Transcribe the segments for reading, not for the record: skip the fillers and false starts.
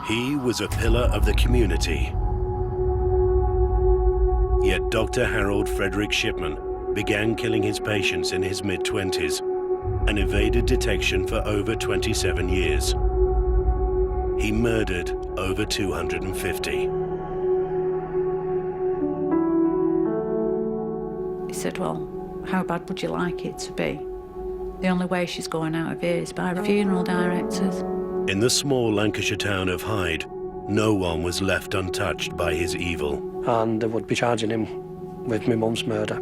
He was a pillar of the community. Yet Dr. Harold Frederick Shipman began killing his patients in his mid-20s and evaded detection for over 27 years. He murdered over 250. He said, well, how bad would you like it to be? The only way she's going out of here is by funeral directors. In the small Lancashire town of Hyde, no one was left untouched by his evil. And they would be charging him with my mum's murder.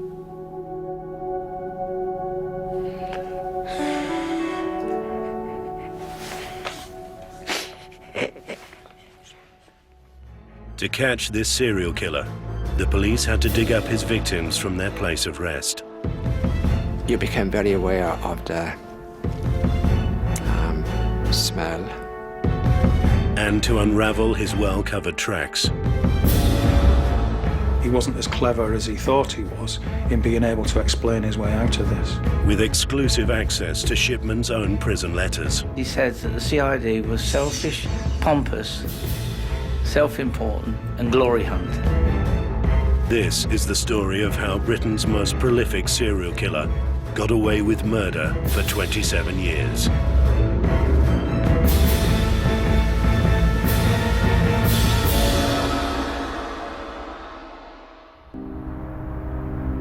To catch this serial killer, the police had to dig up his victims from their place of rest. You became very aware of the smell. And to unravel his well-covered tracks. He wasn't as clever as he thought he was in being able to explain his way out of this. With exclusive access to Shipman's own prison letters. He said that the CID was selfish, pompous, self-important and glory hunt. This is the story of how Britain's most prolific serial killer got away with murder for 27 years.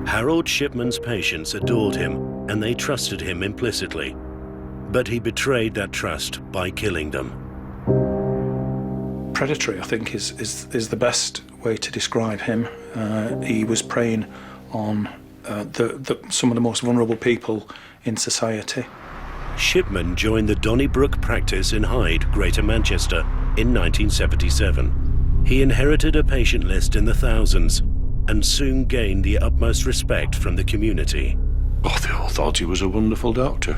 Harold Shipman's patients adored him and they trusted him implicitly, but he betrayed that trust by killing them. Predatory, I think, is the best way to describe him. He was preying on some of the most vulnerable people in society. Shipman joined the Donnybrook practice in Hyde, Greater Manchester, in 1977. He inherited a patient list in the thousands and soon gained the utmost respect from the community. Oh, they all thought he was a wonderful doctor.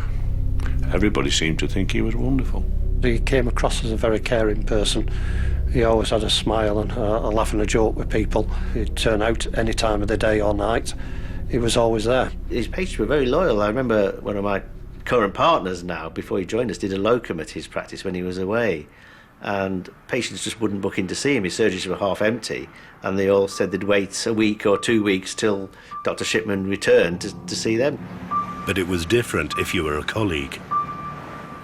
Everybody seemed to think he was wonderful. He came across as a very caring person. He always had a smile and a laugh and a joke with people. He'd turn out any time of the day or night. He was always there. His patients were very loyal. I remember one of my current partners now, before he joined us, did a locum at his practice when he was away. And patients just wouldn't book in to see him. His surgeries were half empty, and they all said they'd wait a week or 2 weeks till Dr. Shipman returned to see them. But it was different if you were a colleague.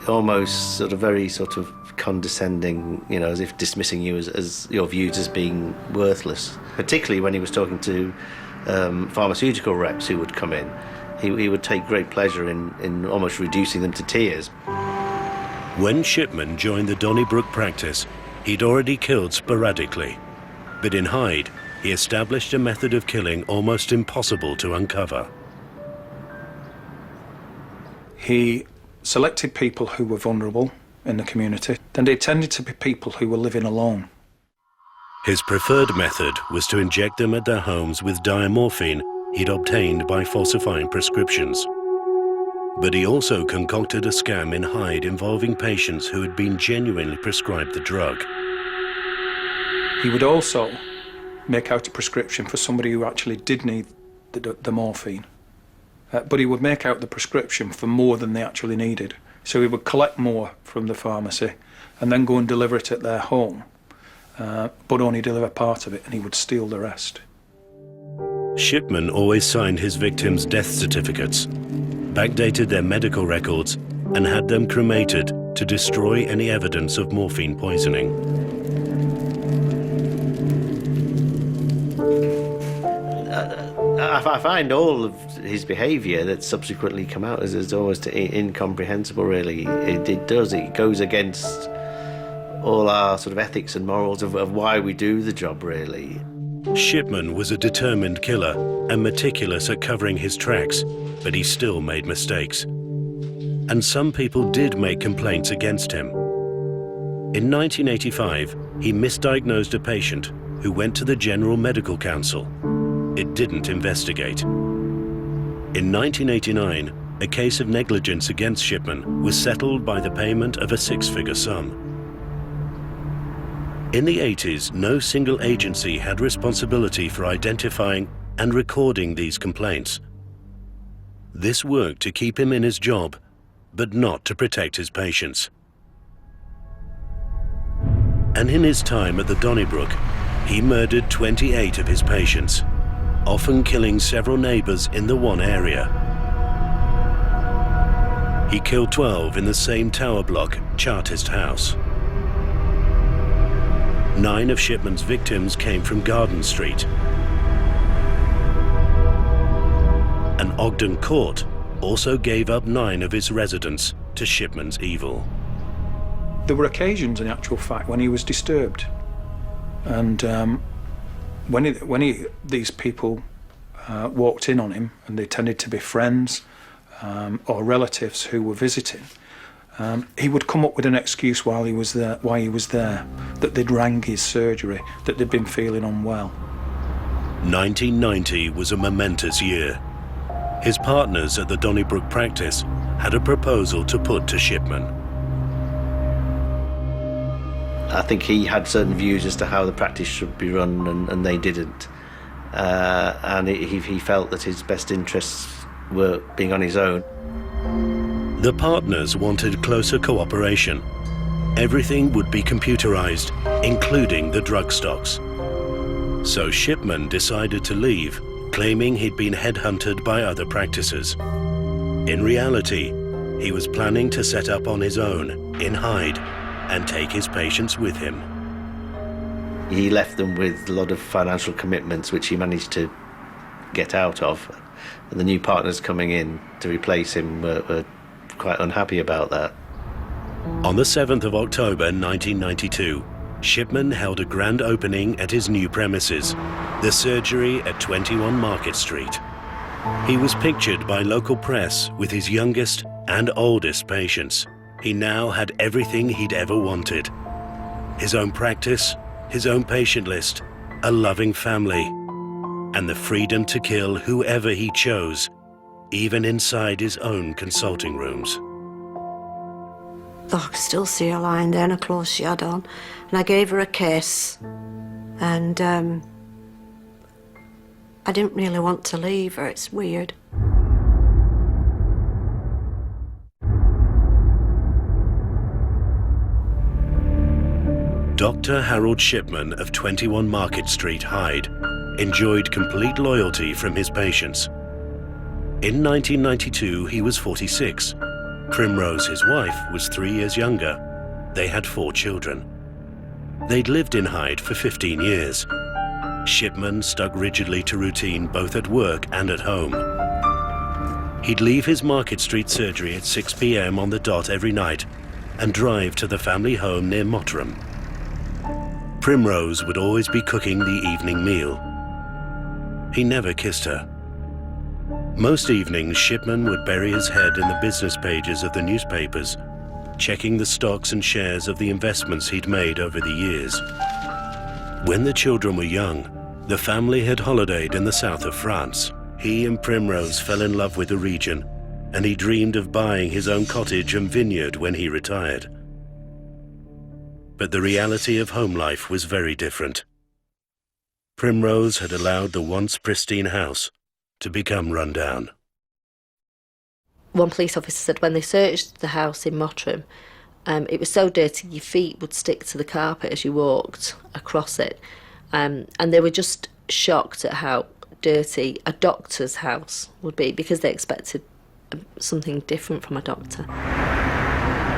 Almost sort of very sort of condescending, you know, as if dismissing you as your views as being worthless. Particularly when he was talking to pharmaceutical reps who would come in. He would take great pleasure in almost reducing them to tears. When Shipman joined the Donnybrook practice, he'd already killed sporadically. But in Hyde, he established a method of killing almost impossible to uncover. He selected people who were vulnerable in the community, and they tended to be people who were living alone. His preferred method was to inject them at their homes with diamorphine he'd obtained by falsifying prescriptions. But he also concocted a scam in Hyde involving patients who had been genuinely prescribed the drug. He would also make out a prescription for somebody who actually did need the morphine. But he would make out the prescription for more than they actually needed. So he would collect more from the pharmacy and then go and deliver it at their home, but only deliver part of it, and he would steal the rest. Shipman always signed his victims' death certificates, backdated their medical records, and had them cremated to destroy any evidence of morphine poisoning. I find all of his behaviour that's subsequently come out as almost incomprehensible, really. It does. It goes against all our sort of ethics and morals of why we do the job, really. Shipman was a determined killer and meticulous at covering his tracks, but he still made mistakes. And some people did make complaints against him. In 1985, he misdiagnosed a patient who went to the General Medical Council. It didn't investigate. In 1989, a case of negligence against Shipman was settled by the payment of a six-figure sum. In the 80s, no single agency had responsibility for identifying and recording these complaints. This worked to keep him in his job, but not to protect his patients. And in his time at the Donnybrook, he murdered 28 of his patients, often killing several neighbours in the one area. He killed 12 in the same tower block, Chartist House. 9 of Shipman's victims came from Garden Street. And Ogden Court also gave up 9 of his residents to Shipman's evil. There were occasions, in actual fact, when he was disturbed. And when these people walked in on him, and they tended to be friends or relatives who were visiting, he would come up with an excuse while he was there, that they'd rang his surgery, that they'd been feeling unwell. 1990 was a momentous year. His partners at the Donnybrook practice had a proposal to put to Shipman. I think he had certain views as to how the practice should be run, and they didn't. And he felt that his best interests were being on his own. The partners wanted closer cooperation. Everything would be computerized, including the drug stocks. So Shipman decided to leave, claiming he'd been headhunted by other practices. In reality, he was planning to set up on his own in Hyde and take his patients with him. He left them with a lot of financial commitments, which he managed to get out of. And the new partners coming in to replace him were quite unhappy about that. On the 7th of October 1992, Shipman held a grand opening at his new premises, the surgery at 21 Market Street. He was pictured by local press with his youngest and oldest patients. He now had everything he'd ever wanted. His own practice, his own patient list, a loving family, and the freedom to kill whoever he chose, even inside his own consulting rooms. I could still see her lying there in her clothes she had on, and I gave her a kiss, and I didn't really want to leave her. It's weird. Dr. Harold Shipman of 21 Market Street, Hyde, enjoyed complete loyalty from his patients. In 1992, he was 46. Primrose, his wife, was 3 years younger. They had 4 children. They'd lived in Hyde for 15 years. Shipman stuck rigidly to routine both at work and at home. He'd leave his Market Street surgery at 6 p.m. on the dot every night and drive to the family home near Mottram. Primrose would always be cooking the evening meal. He never kissed her. Most evenings, Shipman would bury his head in the business pages of the newspapers, checking the stocks and shares of the investments he'd made over the years. When the children were young, the family had holidayed in the south of France. He and Primrose fell in love with the region, and he dreamed of buying his own cottage and vineyard when he retired. But the reality of home life was very different. Primrose had allowed the once pristine house to become run down. One police officer said when they searched the house in Mottram, it was so dirty your feet would stick to the carpet as you walked across it. And they were just shocked at how dirty a doctor's house would be, because they expected something different from a doctor.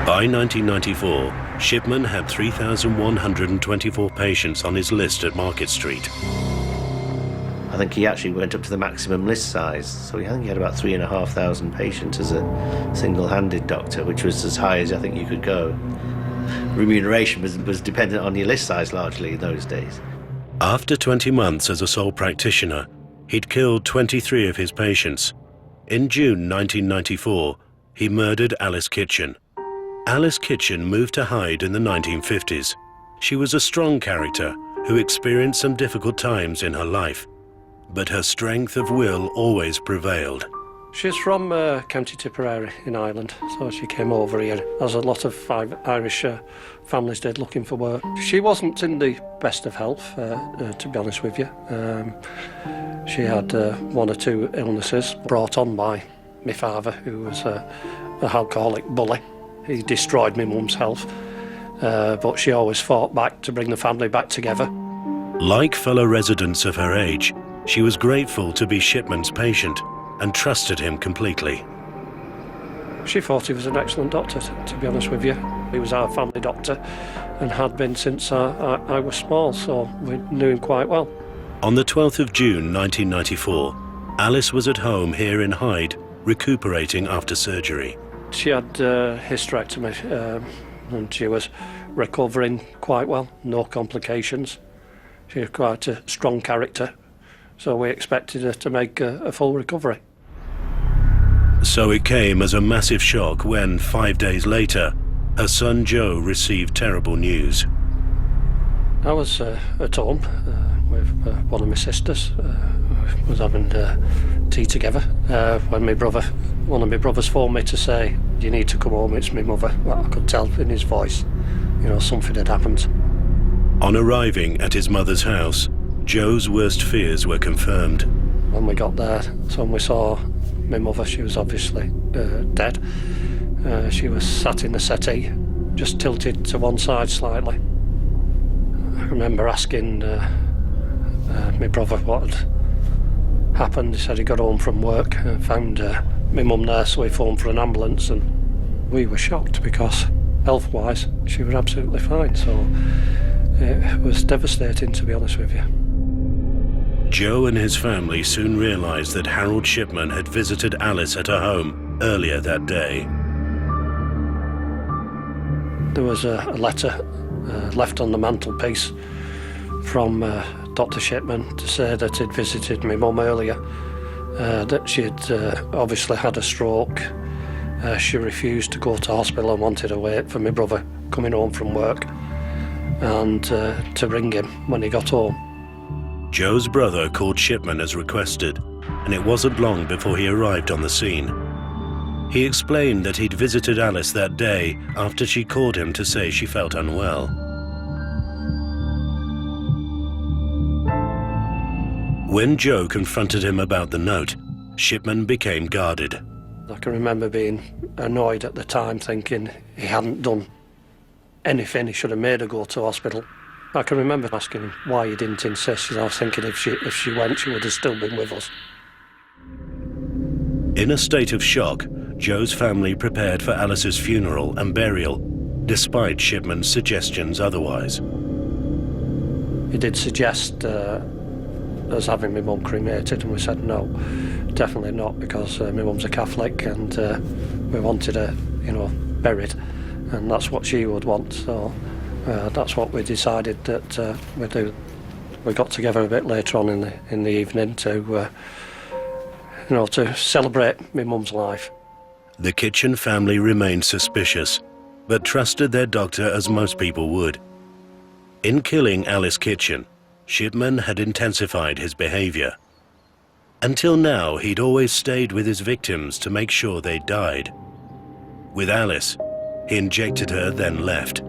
By 1994, Shipman had 3,124 patients on his list at Market Street. I think he actually went up to the maximum list size, so I think he had about 3,500 patients as a single-handed doctor, which was as high as I think you could go. Remuneration was dependent on your list size largely in those days. After 20 months as a sole practitioner, he'd killed 23 of his patients. In June 1994, he murdered Alice Kitchen. Alice Kitchen moved to Hyde in the 1950s. She was a strong character who experienced some difficult times in her life, but her strength of will always prevailed. She's from County Tipperary in Ireland, so she came over here, as a lot of Irish families did, looking for work. She wasn't in the best of health, to be honest with you. She had 1 or 2 illnesses brought on by my father, who was an alcoholic bully. He destroyed my mum's health, but she always fought back to bring the family back together. Like fellow residents of her age, she was grateful to be Shipman's patient and trusted him completely. She thought he was an excellent doctor, to be honest with you. He was our family doctor and had been since I was small, so we knew him quite well. On the 12th of June 1994, Alice was at home here in Hyde, recuperating after surgery. She had a hysterectomy and she was recovering quite well, no complications. She was quite a strong character, so we expected her to make a full recovery. So it came as a massive shock when, 5 days later, her son Joe received terrible news. I was at home with one of my sisters. We was having tea together when one of my brothers phoned me to say, "You need to come home, it's my mother." Well, I could tell in his voice, something had happened. On arriving at his mother's house, Joe's worst fears were confirmed. When we got there, so when we saw my mother, she was obviously dead. She was sat in the settee, just tilted to one side slightly. I remember asking my brother what had happened. He said he got home from work and found my mum there, so he phoned for an ambulance, and we were shocked because health-wise she was absolutely fine, so it was devastating, to be honest with you. Joe and his family soon realised that Harold Shipman had visited Alice at her home earlier that day. There was a letter left on the mantelpiece from Dr. Shipman to say that he'd visited my mum earlier, that she'd obviously had a stroke. She refused to go to hospital and wanted to wait for my brother coming home from work and to ring him when he got home. Joe's brother called Shipman as requested, and it wasn't long before he arrived on the scene. He explained that he'd visited Alice that day after she called him to say she felt unwell. When Joe confronted him about the note, Shipman became guarded. I can remember being annoyed at the time, thinking he hadn't done anything. He should have made her go to hospital. I can remember asking him why he didn't insist. I was thinking if she went, she would have still been with us. In a state of shock, Joe's family prepared for Alice's funeral and burial, despite Shipman's suggestions otherwise. He did suggest us having my mum cremated, and we said no, definitely not, because my mum's a Catholic and we wanted her, buried, and that's what she would want. So that's what we decided that we'd do. We got together a bit later on in the evening to celebrate my mum's life. The Kitchen family remained suspicious, but trusted their doctor as most people would. In killing Alice Kitchen, Shipman had intensified his behaviour. Until now, he'd always stayed with his victims to make sure they died. With Alice, he injected her, then left.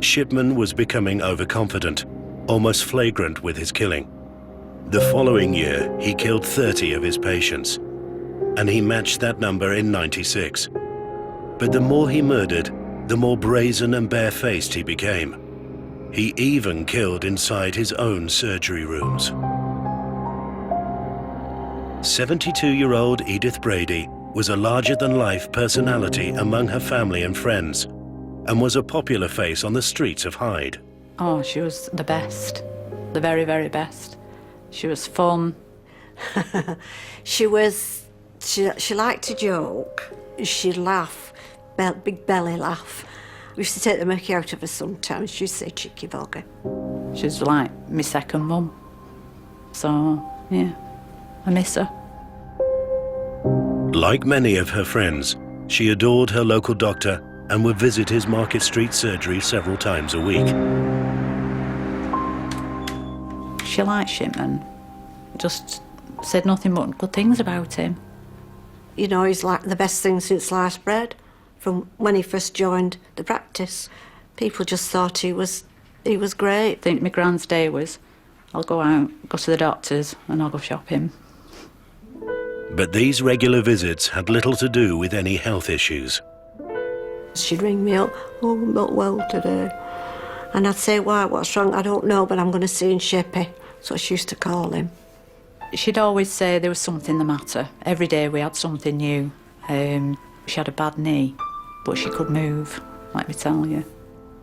Shipman was becoming overconfident, almost flagrant with his killing. The following year, he killed 30 of his patients, and he matched that number in '96. But the more he murdered, the more brazen and barefaced he became. He even killed inside his own surgery rooms. 72-year-old Edith Brady was a larger-than-life personality among her family and friends, and was a popular face on the streets of Hyde. Oh, she was the best. The very, very best. She was fun. She liked to joke. She'd laugh, big belly laugh. We used to take the mickey out of her sometimes. She'd say cheeky bogger. She was like my second mum. So, yeah, I miss her. Like many of her friends, she adored her local doctor and would visit his Market Street surgery several times a week. She liked Shipman. Just said nothing but good things about him. He's like the best thing since sliced bread. From when he first joined the practice, people just thought he was great. I think my grand's day was, I'll go out, go to the doctors, and I'll go shopping. But these regular visits had little to do with any health issues. She'd ring me up, "Oh, I'm not well today." And I'd say, "Why, what's wrong?" "I don't know, but I'm going to see in Sheppy." So she used to call him. She'd always say there was something the matter. Every day we had something new. She had a bad knee, but she could move, let me tell you.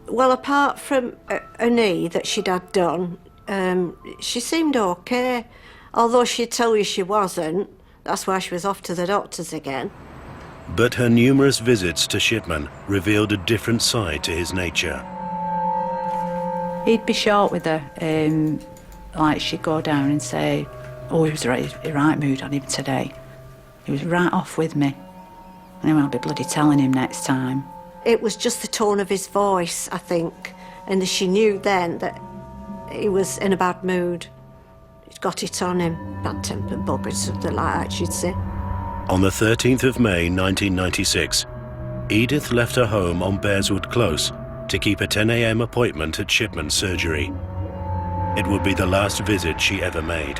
Well, apart from a knee that she'd had done, she seemed okay. Although she'd tell you she wasn't. That's why she was off to the doctors again. But her numerous visits to Shipman revealed a different side to his nature. He'd be short with her. Like she'd go down and say, "Oh, he was in the right mood on him today. He was right off with me." And I'll be bloody telling him next time. It was just the tone of his voice, I think. And she knew then that he was in a bad mood. He'd got it on him. Bad-tempered bugger, something like that, she'd say. On the 13th of May 1996, Edith left her home on Bearswood Close to keep a 10 a.m. appointment at Shipman's surgery. It would be the last visit she ever made.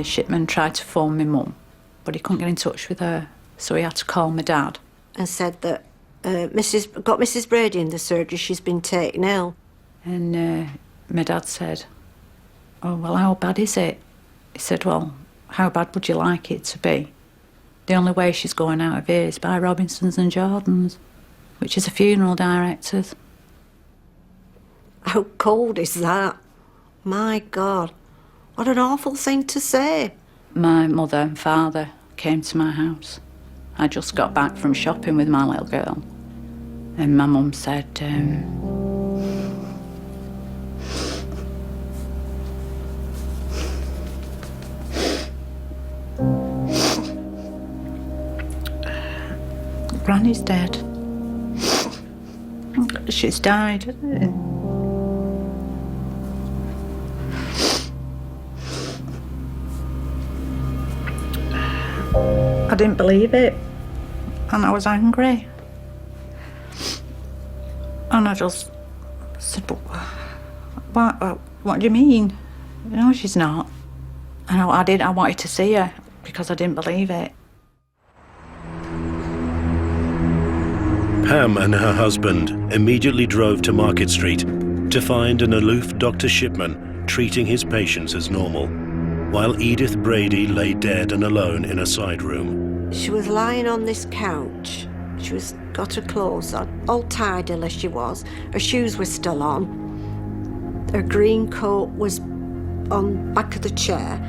Shipman tried to phone my mum, but he couldn't get in touch with her, so he had to call my dad. And said that got Mrs. Brady in the surgery, she's been taken ill. And my dad said, "Oh, well, how bad is it?" He said, "Well, how bad would you like it to be? The only way she's going out of here is by Robinson's and Jordan's, which is a funeral director's." How cold is that? My God, what an awful thing to say. My mother and father came to my house. I just got back from shopping with my little girl. And my mum said, "Granny's dead. She's died." I didn't believe it, and I was angry. And I just said, what do you mean? No, she's not. And I wanted to see her because I didn't believe it. Pam and her husband immediately drove to Market Street to find an aloof Dr. Shipman treating his patients as normal, while Edith Brady lay dead and alone in a side room. She was lying on this couch. She was got her clothes on, all tidy as she was. Her shoes were still on. Her green coat was on back of the chair.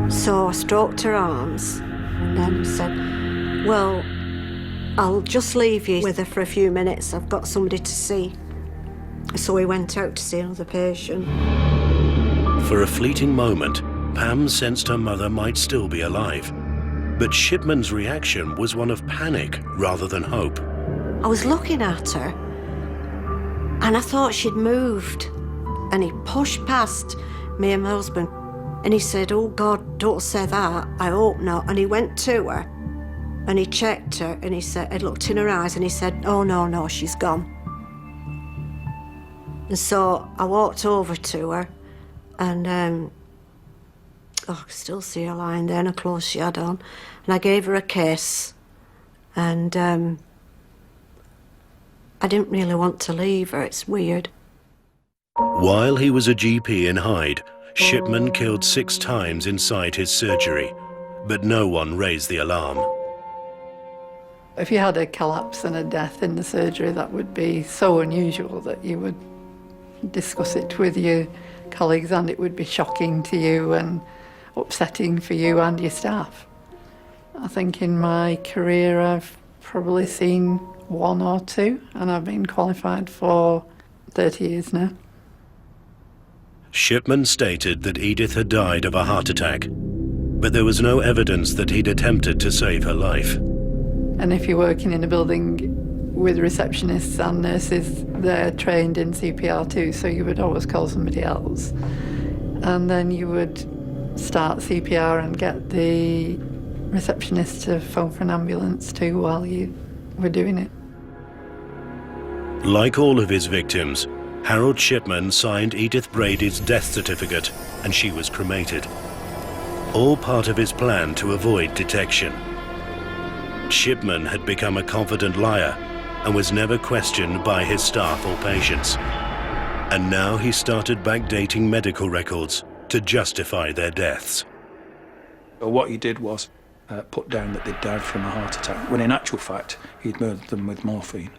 So I stroked her arms and then said, "Well, I'll just leave you with her for a few minutes. I've got somebody to see." So we went out to see another patient. For a fleeting moment, Pam sensed her mother might still be alive. But Shipman's reaction was one of panic rather than hope. I was looking at her and I thought she'd moved. And he pushed past me and my husband and he said, "Oh God, don't say that, I hope not." And he went to her and he checked her and he looked in her eyes and he said, "Oh no, she's gone." And so I walked over to her and I could still see her lying there in her clothes she had on. And I gave her a kiss and I didn't really want to leave her, it's weird. While he was a GP in Hyde, Shipman killed 6 times inside his surgery, but no one raised the alarm. If you had a collapse and a death in the surgery, that would be so unusual that you would discuss it with your colleagues and it would be shocking to you and upsetting for you and your staff. I think in my career I've probably seen 1 or 2 and I've been qualified for 30 years now. Shipman stated that Edith had died of a heart attack, but there was no evidence that he'd attempted to save her life. And if you're working in a building with receptionists and nurses, they're trained in CPR too, so you would always call somebody else. And then you would start CPR and get the receptionist to phone for an ambulance too while you were doing it. Like all of his victims, Harold Shipman signed Edith Brady's death certificate and she was cremated. all part of his plan to avoid detection. Shipman had become a confident liar and was never questioned by his staff or patients. And now he started backdating medical records to justify their deaths. So what he did was put down that they'd died from a heart attack, when in actual fact he'd murdered them with morphine.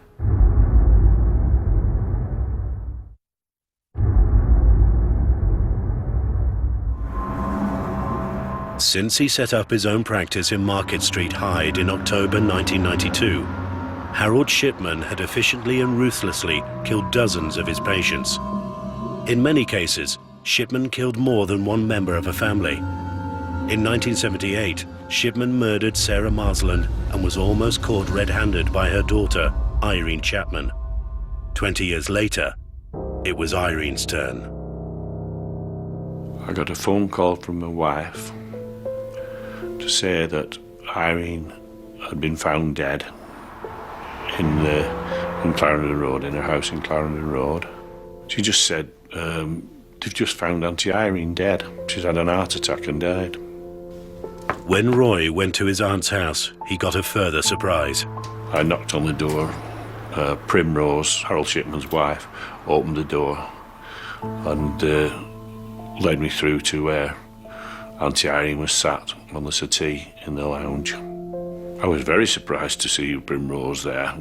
Since he set up his own practice in Market Street, Hyde in October 1992, Harold Shipman had efficiently and ruthlessly killed dozens of his patients. In many cases, Shipman killed more than one member of a family. In 1978, Shipman murdered Sarah Marsland and was almost caught red-handed by her daughter, Irene Chapman. 20 years later, it was Irene's turn. I got a phone call from my wife to say that Irene had been found dead in Clarendon Road, in her house in Clarendon Road. She just said, they've just found Auntie Irene dead. She's had an heart attack and died. When Roy went to his aunt's house, he got a further surprise. I knocked on the door. Primrose, Harold Shipman's wife, opened the door and led me through to where Auntie Irene was sat on the settee in the lounge. I was very surprised to see Primrose there,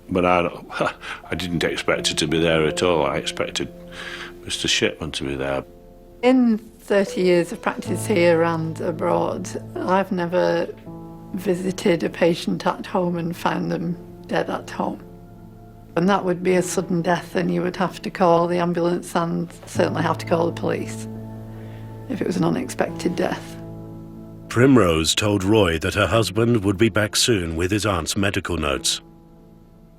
but I didn't expect her to be there at all. I expected Mr. Shipman to be there. In 30 years of practice here and abroad, I've never visited a patient at home and found them dead at home. And that would be a sudden death, and you would have to call the ambulance and certainly have to call the police if it was an unexpected death. Primrose told Roy that her husband would be back soon with his aunt's medical notes.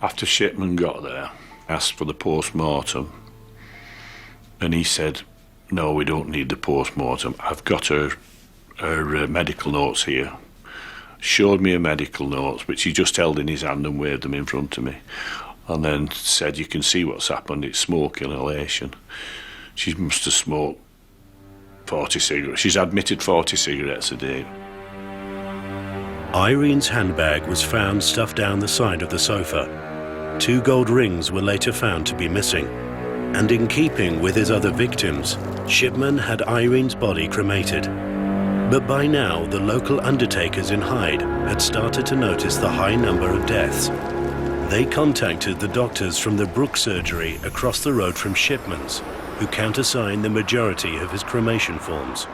After Shipman got there, asked for the post-mortem, and he said, no, we don't need the post-mortem. I've got her medical notes here. Showed me her medical notes, which he just held in his hand and waved them in front of me. And then said, you can see what's happened, it's smoke inhalation. She must have smoked 40 cigarettes. She's admitted 40 cigarettes a day. Irene's handbag was found stuffed down the side of the sofa. 2 gold rings were later found to be missing. And in keeping with his other victims, Shipman had Irene's body cremated. But by now, the local undertakers in Hyde had started to notice the high number of deaths. They contacted the doctors from the Brook surgery across the road from Shipman's, who countersigned the majority of his cremation forms.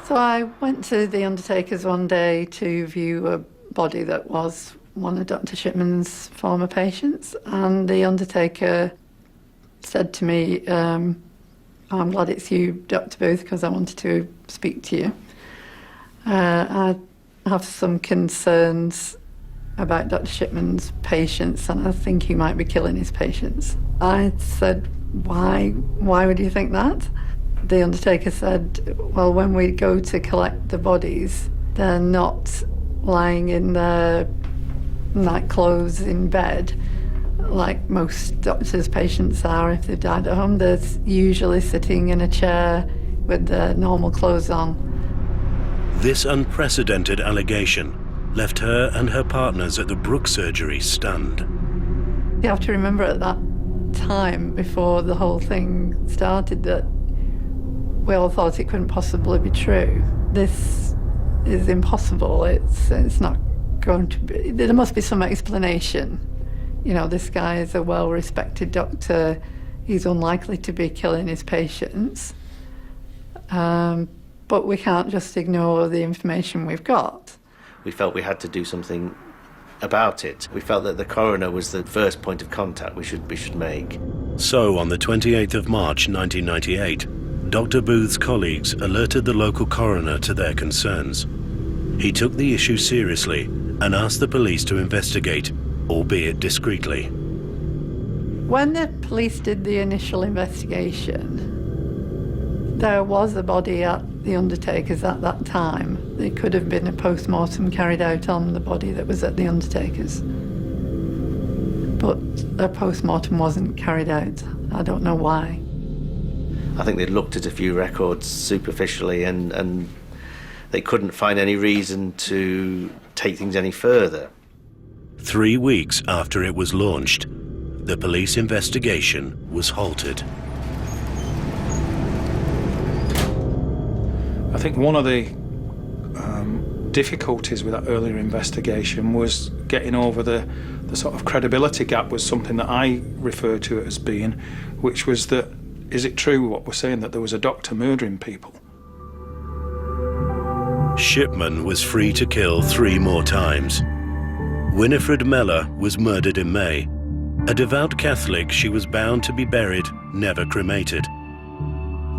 So I went to the undertakers one day to view a body that was one of Dr. Shipman's former patients, and the undertaker said to me, I'm glad it's you, Dr. Booth, because I wanted to speak to you. I have some concerns about Dr. Shipman's patients, and I think he might be killing his patients. I said, why would you think that? The undertaker said, well, when we go to collect the bodies, they're not lying in their nightclothes in bed like most doctors' patients are if they've died at home. They're usually sitting in a chair with their normal clothes on. This unprecedented allegation left her and her partners at the Brook surgery stunned. You have to remember at that time, before the whole thing started, that we all thought it couldn't possibly be true. This is impossible. It's not going to be. There must be some explanation. You know, this guy is a well-respected doctor. He's unlikely to be killing his patients. But we can't just ignore the information we've got. We felt we had to do something about it. We felt that the coroner was the first point of contact we should make. So on the 28th of March 1998, Dr. Booth's colleagues alerted the local coroner to their concerns. He took the issue seriously and asked the police to investigate, albeit discreetly. When the police did the initial investigation, there was a body at the undertaker's at that time. There could have been a post-mortem carried out on the body that was at the undertaker's. But a post-mortem wasn't carried out. I don't know why. I think they looked at a few records superficially and they couldn't find any reason to take things any further. 3 weeks after it was launched, the police investigation was halted. I think one of the difficulties with that earlier investigation was getting over the sort of credibility gap was something that I refer to it as being, which was that, is it true what we're saying, that there was a doctor murdering people? Shipman was free to kill 3 more times. Winifred Mellor was murdered in May. A devout Catholic, she was bound to be buried, never cremated.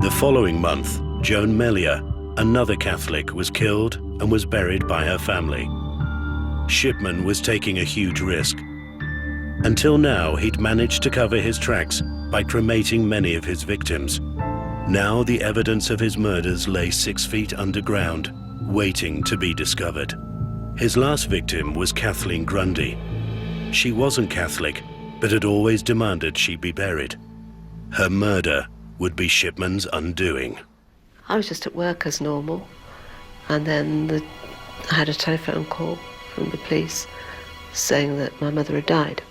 The following month, Joan Mellier, another Catholic, was killed and was buried by her family. Shipman was taking a huge risk. Until now, he'd managed to cover his tracks by cremating many of his victims. Now the evidence of his murders lay 6 feet underground, waiting to be discovered. His last victim was Kathleen Grundy. She wasn't Catholic, but had always demanded she be buried. Her murder would be Shipman's undoing. I was just at work as normal, and then I had a telephone call from the police saying that my mother had died.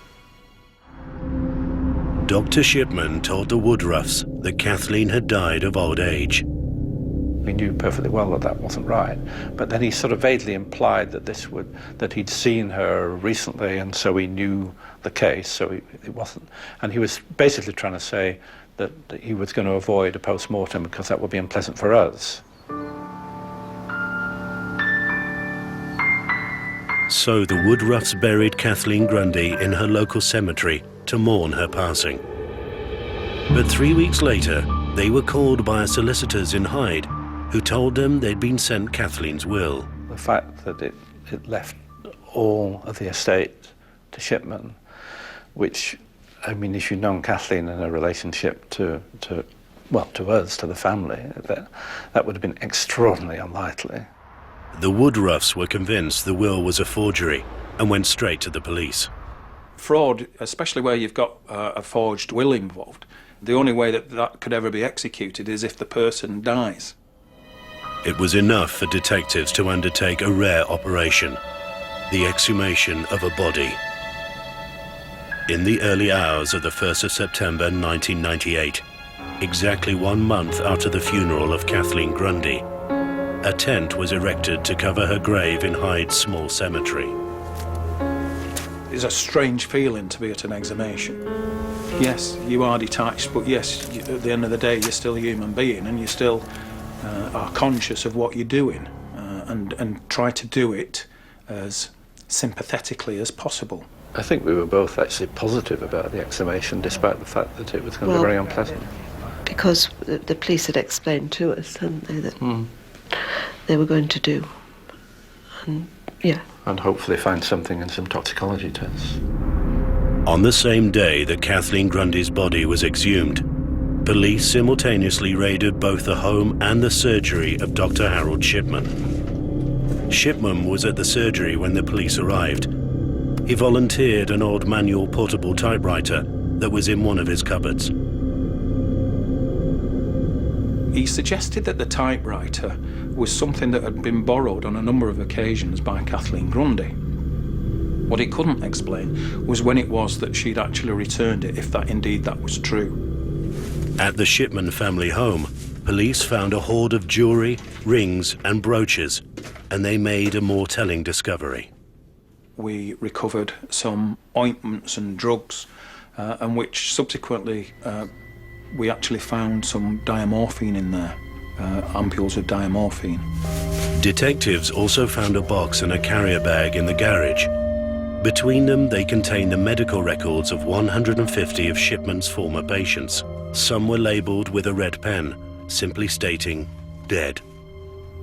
Dr. Shipman told the Woodruffs that Kathleen had died of old age. We knew perfectly well that that wasn't right, but then he sort of vaguely implied that that he'd seen her recently, and so he knew the case, so it wasn't. And he was basically trying to say that he was going to avoid a post-mortem because that would be unpleasant for us. So the Woodruffs buried Kathleen Grundy in her local cemetery to mourn her passing. But 3 weeks later, they were called by a solicitors in Hyde who told them they'd been sent Kathleen's will. The fact that it left all of the estate to Shipman, which, I mean, if you'd known Kathleen in a relationship to us, to the family, that would have been extraordinarily unlikely. The Woodruffs were convinced the will was a forgery and went straight to the police. Fraud, especially where you've got a forged will involved, the only way that could ever be executed is if the person dies. It was enough for detectives to undertake a rare operation, the exhumation of a body. In the early hours of the 1st of September 1998, exactly 1 month after the funeral of Kathleen Grundy, a tent was erected to cover her grave in Hyde's small cemetery. It's a strange feeling to be at an exhumation. Yes, you are detached, but yes, at the end of the day, you're still a human being, and you still are conscious of what you're doing, and try to do it as sympathetically as possible. I think we were both actually positive about the exhumation, despite the fact that it was going to be very unpleasant. Because the police had explained to us, hadn't they, that they were going to do. And, yeah. And hopefully find something in some toxicology tests. On the same day that Kathleen Grundy's body was exhumed, police simultaneously raided both the home and the surgery of Dr. Harold Shipman. Shipman was at the surgery when the police arrived. He volunteered an old manual portable typewriter that was in one of his cupboards. He suggested that the typewriter was something that had been borrowed on a number of occasions by Kathleen Grundy. What he couldn't explain was when it was that she'd actually returned it, if that was true. At the Shipman family home, police found a hoard of jewelry, rings and brooches, and they made a more telling discovery. We recovered some ointments and drugs, and which subsequently we actually found some diamorphine in there, ampules of diamorphine. Detectives also found a box and a carrier bag in the garage. Between them, they contained the medical records of 150 of Shipman's former patients. Some were labelled with a red pen, simply stating, dead.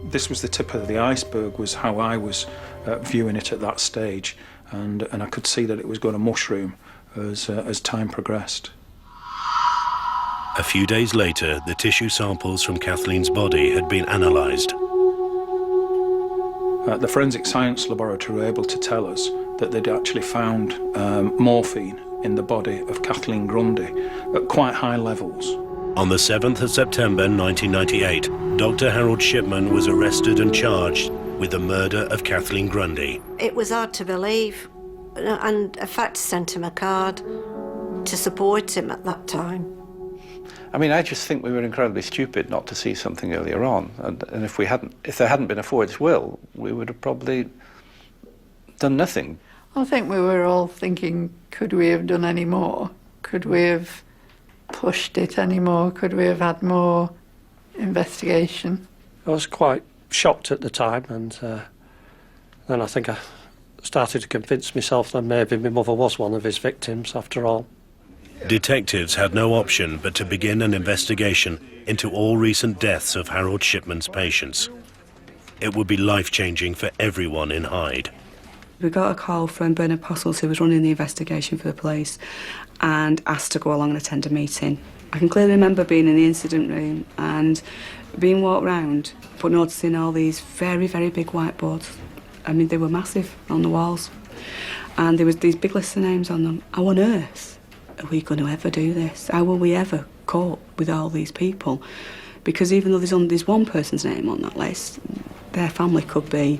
This was the tip of the iceberg, was how I was viewing it at that stage, and I could see that it was going to mushroom as time progressed. A few days later, the tissue samples from Kathleen's body had been analysed. The Forensic Science Laboratory were able to tell us that they'd actually found morphine in the body of Kathleen Grundy at quite high levels. On the 7th of September 1998, Dr. Harold Shipman was arrested and charged with the murder of Kathleen Grundy. It was hard to believe, and in fact sent him a card to support him at that time. I mean, I just think we were incredibly stupid not to see something earlier on, and if there hadn't been a forged will, we would have probably done nothing. I think we were all thinking, could we have done any more? Could we have pushed it any more? Could we have had more investigation? I was quite shocked at the time, and then I think I started to convince myself that maybe my mother was one of his victims after all. Detectives had no option but to begin an investigation into all recent deaths of Harold Shipman's patients. It would be life-changing for everyone in Hyde. We got a call from Bernard Postles, who was running the investigation for the police, and asked to go along and attend a meeting. I can clearly remember being in the incident room and being walked round, but noticing all these very, very big whiteboards. I mean, they were massive on the walls. And there was these big lists of names on them. How on earth are we going to ever do this? How will we ever cope with all these people? Because even though there's one person's name on that list, their family could be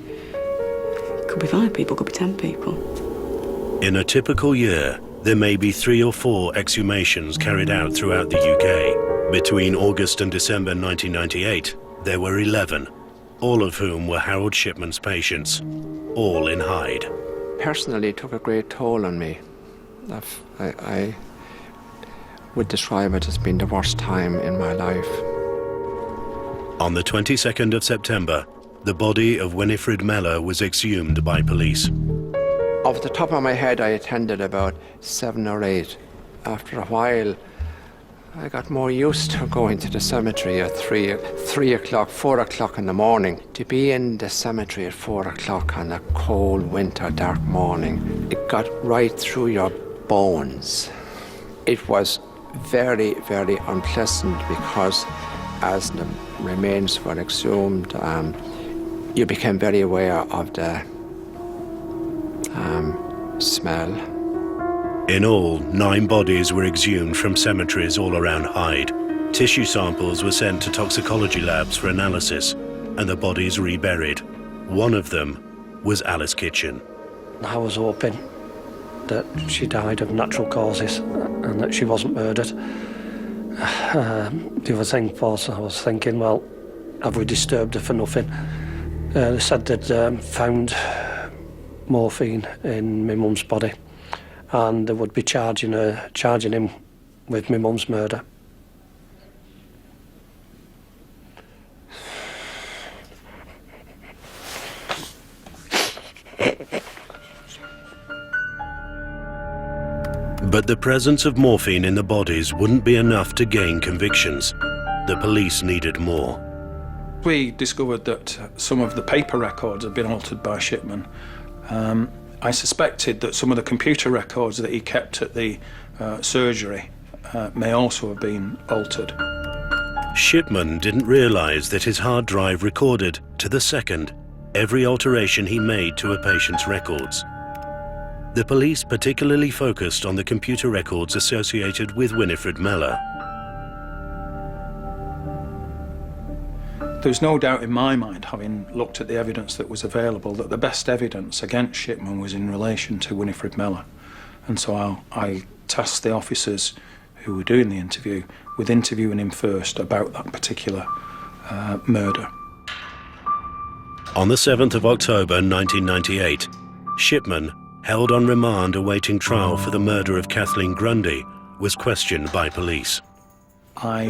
5 people, could be 10 people. In a typical year, there may be 3 or 4 exhumations carried out throughout the UK. Between August and December 1998, there were 11, all of whom were Harold Shipman's patients, all in Hyde. Personally, it took a great toll on me. I would describe it as being the worst time in my life. On the 22nd of September, the body of Winifred Mellor was exhumed by police. Off the top of my head, I attended about 7 or 8. After a while, I got more used to going to the cemetery at 3 o'clock, 4 o'clock in the morning. To be in the cemetery at 4 o'clock on a cold winter dark morning, it got right through your bones. It was very, very unpleasant because as the remains were exhumed, you became very aware of the smell. In all, 9 bodies were exhumed from cemeteries all around Hyde. Tissue samples were sent to toxicology labs for analysis, and the bodies reburied. One of them was Alice Kitchen. I was hoping that she died of natural causes and that she wasn't murdered. The other thing was, I was thinking, well, have we disturbed her for nothing? They said they'd found morphine in my mum's body, and they would be charging him with my mum's murder. But the presence of morphine in the bodies wouldn't be enough to gain convictions. The police needed more. We discovered that some of the paper records had been altered by Shipman. I suspected that some of the computer records that he kept at the surgery may also have been altered. Shipman didn't realise that his hard drive recorded, to the second, every alteration he made to a patient's records. The police particularly focused on the computer records associated with Winifred Mellor. There's no doubt in my mind, having looked at the evidence that was available, that the best evidence against Shipman was in relation to Winifred Mellor. And so I tasked the officers who were doing the interview with interviewing him first about that particular murder. On the 7th of October 1998, Shipman, held on remand awaiting trial for the murder of Kathleen Grundy, was questioned by police. I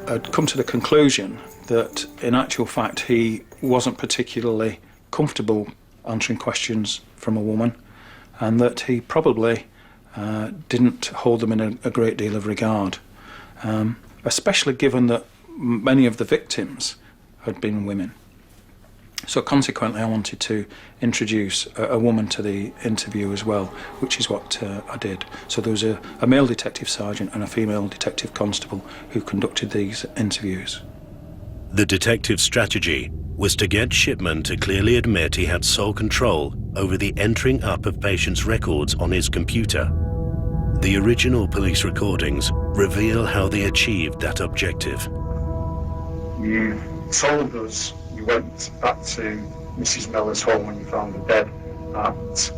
had come to the conclusion that in actual fact he wasn't particularly comfortable answering questions from a woman, and that he probably didn't hold them in a great deal of regard, especially given that many of the victims had been women. So consequently I wanted to introduce a woman to the interview as well, which is what I did. So there was a male detective sergeant and a female detective constable who conducted these interviews. The detective's strategy was to get Shipman to clearly admit he had sole control over the entering up of patients' records on his computer. The original police recordings reveal how they achieved that objective. You told us you went back to Mrs. Miller's home when you found her dead at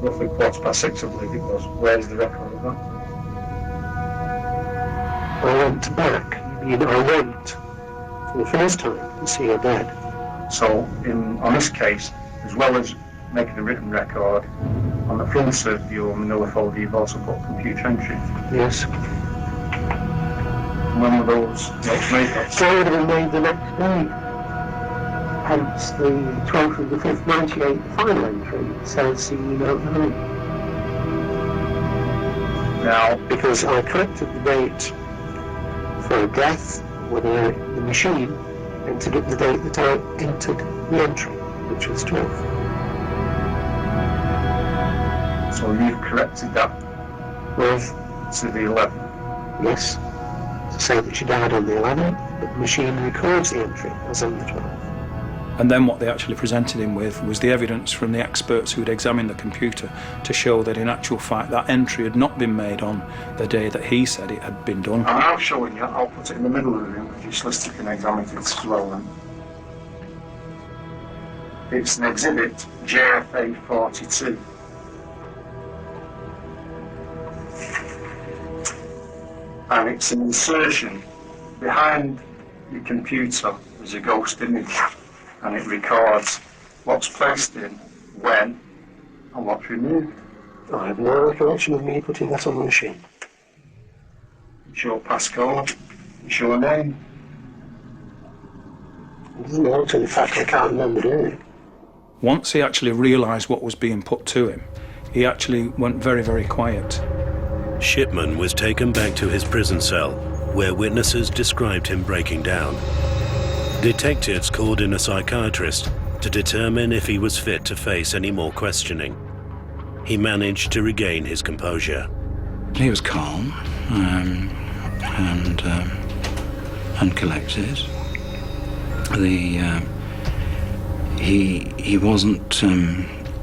roughly 6:15, I believe it was. Where's the record of that? I went back. You mean I went for the first time to see her dead? So, on this case, as well as making a written record, on the front of your manila folder you've also put computer entries. Yes. When were those notes made? They would have been made the next day. Hence the 12th of the 5th, 98, final entry says see you note 9. Now, because I corrected the date for death when the machine entered the date that I entered the entry, which was 12th. So you've corrected that With to the 11th? Yes. To say that she died on the 11th, but the machine records the entry as on the 12th. And then what they actually presented him with was the evidence from the experts who had examined the computer to show that in actual fact that entry had not been made on the day that he said it had been done. I'm now showing you, I'll put it in the middle of the room if your solicitor can examine it as well then. It's an exhibit, JFA 42. And it's an insertion behind your computer. There's a ghost image. And it records what's placed in, when, and what's removed. I have no recollection of me putting that on the machine. It's your passcode, it's your name. It doesn't alter the fact I can't remember doing it. Once he actually realised what was being put to him, he actually went very, very quiet. Shipman was taken back to his prison cell, where witnesses described him breaking down. Detectives called in a psychiatrist to determine if he was fit to face any more questioning. He managed to regain his composure. He was calm and collected. He wasn't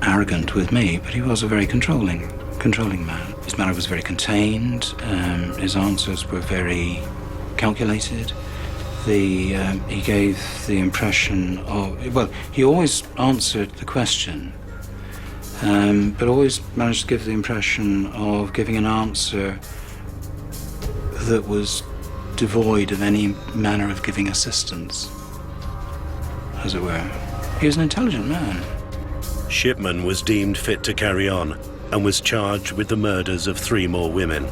arrogant with me, but he was a very controlling man. His manner was very contained. His answers were very calculated. He gave the impression of, well, he always answered the question, but always managed to give the impression of giving an answer that was devoid of any manner of giving assistance, as it were. He was an intelligent man. Shipman was deemed fit to carry on and was charged with the murders of 3 more women.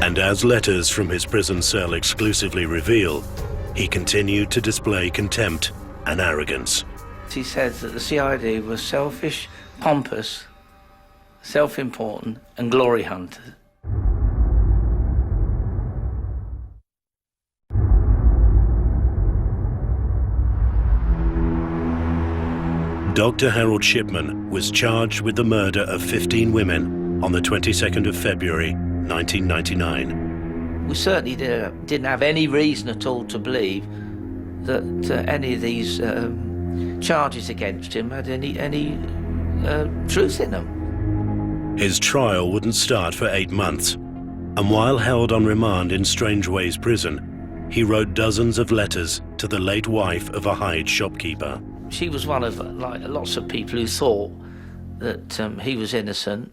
And as letters from his prison cell exclusively reveal, he continued to display contempt and arrogance. He says that the CID was selfish, pompous, self-important and glory hunters. Dr. Harold Shipman was charged with the murder of 15 women on the 22nd of February, 1999. We certainly didn't have any reason at all to believe that any of these charges against him had any truth in them. His trial wouldn't start for 8 months, and while held on remand in Strangeways prison, he wrote dozens of letters to the late wife of a Hyde shopkeeper. She was one of lots of people who thought that he was innocent.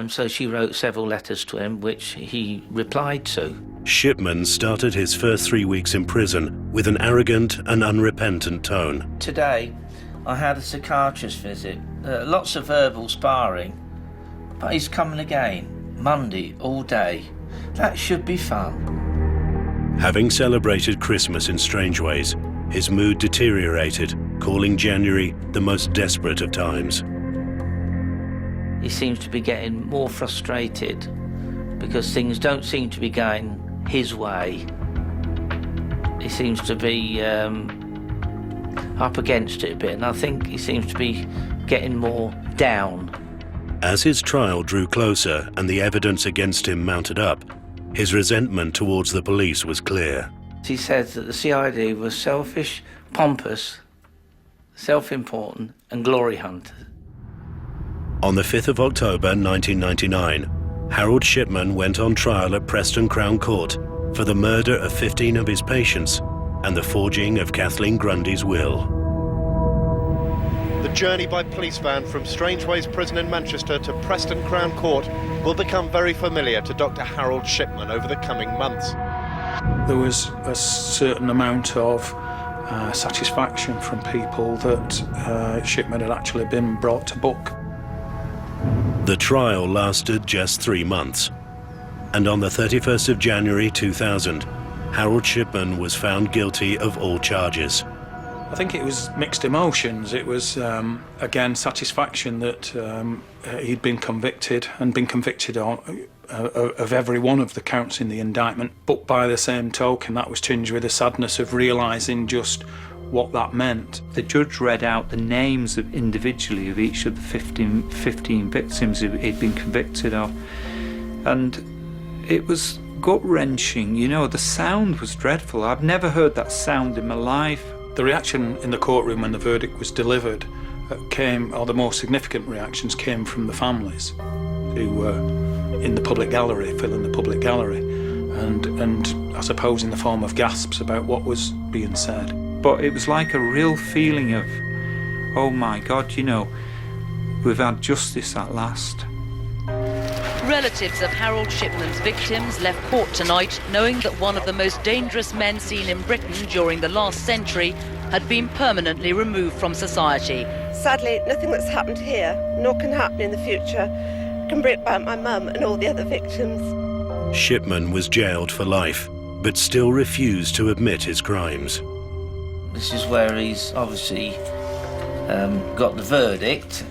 So she wrote several letters to him, which he replied to. Shipman started his first 3 weeks in prison with an arrogant and unrepentant tone. Today, I had a psychiatrist visit, lots of verbal sparring, but he's coming again, Monday, all day. That should be fun. Having celebrated Christmas in Strangeways, his mood deteriorated, calling January the most desperate of times. He seems to be getting more frustrated because things don't seem to be going his way. He seems to be up against it a bit, and I think he seems to be getting more down. As his trial drew closer and the evidence against him mounted up, his resentment towards the police was clear. He says that the CID was selfish, pompous, self-important and glory hunters. On the 5th of October 1999, Harold Shipman went on trial at Preston Crown Court for the murder of 15 of his patients and the forging of Kathleen Grundy's will. The journey by police van from Strangeways Prison in Manchester to Preston Crown Court will become very familiar to Dr. Harold Shipman over the coming months. There was a certain amount of satisfaction from people that Shipman had actually been brought to book. The trial lasted just 3 months, and on the 31st of January 2000, Harold Shipman was found guilty of all charges. I think it was mixed emotions. It was, again, satisfaction that he'd been convicted and been convicted of every one of the counts in the indictment. But by the same token, that was tinged with the sadness of realising just what that meant. The judge read out the names of individually of each of the 15 victims who he'd been convicted of. And it was gut-wrenching, you know, the sound was dreadful. I've never heard that sound in my life. The reaction in the courtroom when the verdict was delivered the more significant reactions came from the families who were in the public gallery, filling the public gallery, and I suppose in the form of gasps about what was being said. But it was like a real feeling of, oh my God, you know, we've had justice at last. Relatives of Harold Shipman's victims left court tonight knowing that one of the most dangerous men seen in Britain during the last century had been permanently removed from society. Sadly, nothing that's happened here, nor can happen in the future, can bring back my mum and all the other victims. Shipman was jailed for life, but still refused to admit his crimes. This is where he's obviously got the verdict.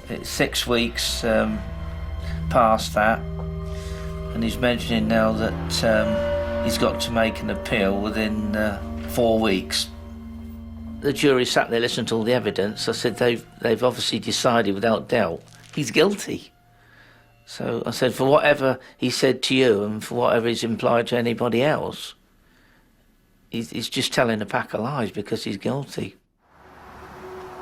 It's 6 weeks past that, and he's mentioning now that he's got to make an appeal within 4 weeks. The jury sat there listening to all the evidence. I said they've obviously decided without doubt he's guilty. So I said, for whatever he said to you and for whatever he's implied to anybody else, he's just telling a pack of lies because he's guilty.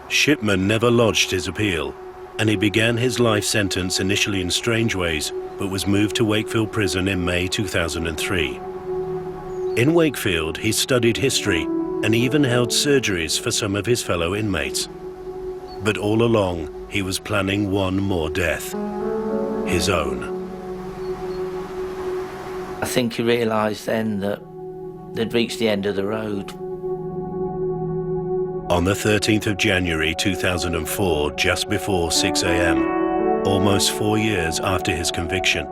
Shipman never lodged his appeal, and he began his life sentence initially in Strangeways, but was moved to Wakefield Prison in May 2003. In Wakefield, he studied history and even held surgeries for some of his fellow inmates. But all along, he was planning one more death, his own. I think he realised then that they'd reached the end of the road. On the 13th of January 2004, just before 6 a.m., almost 4 years after his conviction,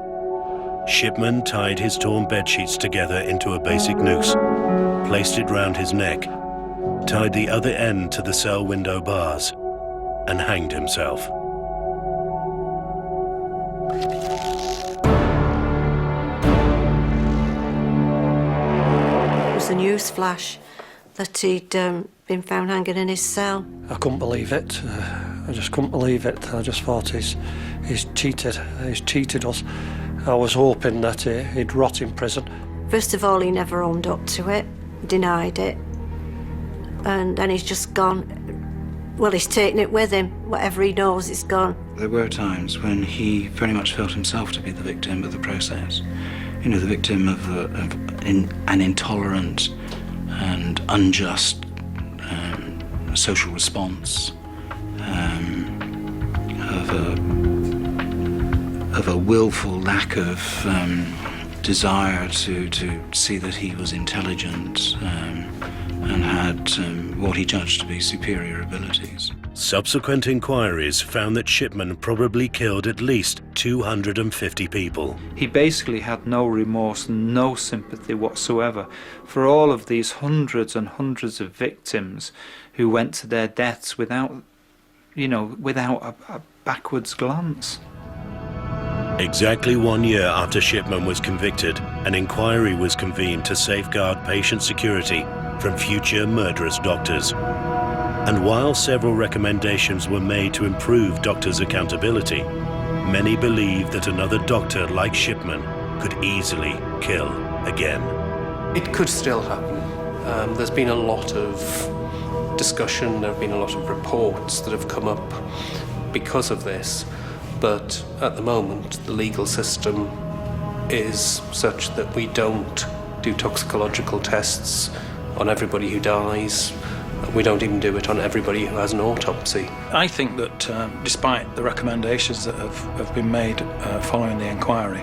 Shipman tied his torn bedsheets together into a basic noose, placed it round his neck, tied the other end to the cell window bars, and hanged himself. It was a news flash that he'd been found hanging in his cell. I couldn't believe it. I just couldn't believe it. I just thought he's cheated. He's cheated us. I was hoping that he'd rot in prison. First of all, he never owned up to it, denied it, and then he's just gone. Well, he's taken it with him. Whatever he knows, it's gone. There were times when he very much felt himself to be the victim of the process. You know, the victim of an intolerant and unjust social response, of a willful lack of desire to see that he was intelligent and had what he judged to be superior abilities. Subsequent inquiries found that Shipman probably killed at least 250 people. He basically had no remorse, no sympathy whatsoever for all of these hundreds and hundreds of victims who went to their deaths without a backwards glance. Exactly 1 year after Shipman was convicted, an inquiry was convened to safeguard patient security from future murderous doctors. And while several recommendations were made to improve doctors' accountability, many believed that another doctor like Shipman could easily kill again. It could still happen. There's been a lot of discussion, there have been a lot of reports that have come up because of this, but at the moment the legal system is such that we don't do toxicological tests on everybody who dies. We don't even do it on everybody who has an autopsy. I think that despite the recommendations that have been made following the inquiry,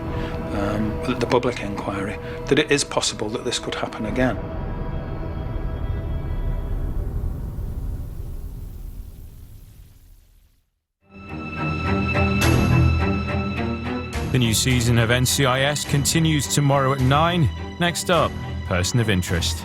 the public inquiry, that it is possible that this could happen again. The new season of NCIS continues tomorrow at 9. Next up, Person of Interest.